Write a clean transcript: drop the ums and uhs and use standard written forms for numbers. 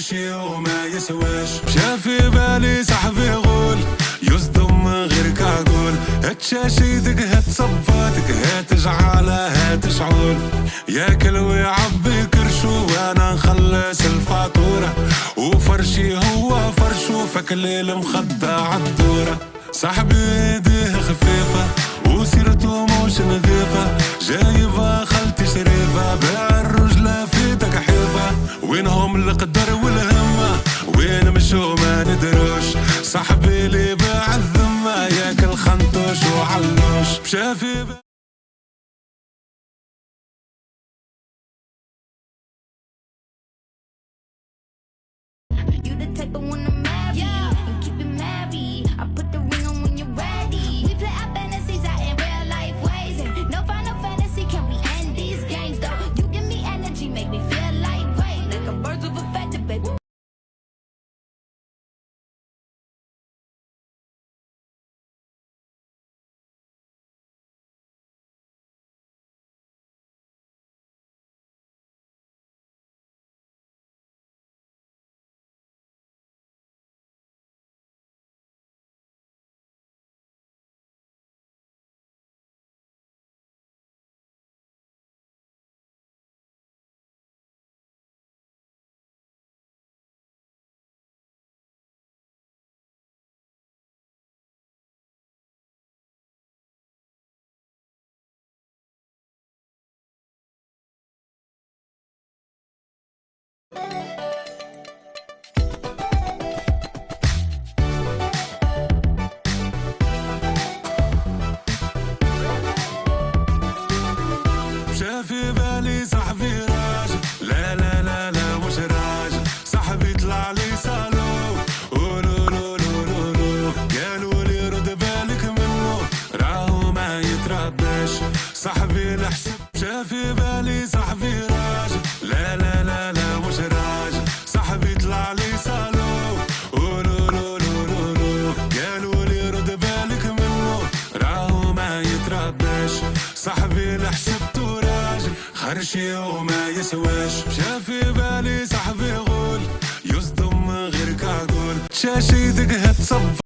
خرشي وما يسواش. شافي بالي صاحبي يقول يصدم من غير كاقول، هتشاشيدك هتصباتك هتجعله هتشعول، ياكل ويعبي كرشو وانا نخلص الفاتورة، وفرشي هو فرشو فكليل مخدة عالدورة. صاحبي ايديه خفيفة وسيرته موش نظيفة، جايبها خالتي شريفة بالرجلة في تكحيفة، وينهم القدر والهمة وين مشو ما ندروش. صاحبي اللي باع الذمة ياكل خنطوش وعلوش. بشافي You the type of one to marry and keep it married. I put the ring on when you're ready. We play our fantasies out in real life ways, and no final fantasy. Can we end these games though? You give me energy, make me feel lightweight, like a bird of a feather, baby. شافي بالي صاحبي راجل، لا لا لا لا مش راجل. صاحبي طلع لي سالو قولوا لو لو لو لو، قالوا لي رد بالك منه راهو ما يترباش. صاحبي نحسب شافي بالي صاحبي راجل، لا لا لا لا مش راجل. صاحبي طلع لي سالو قولوا لو لو لو لو، قالوا لي رد بالك منه راهو ما يترباش. صاحبي نحسبته راجل خرشي وما يسواش. شافي بالي صاحبي يقول يصدم من غير كاقول، شاشيدك هتصب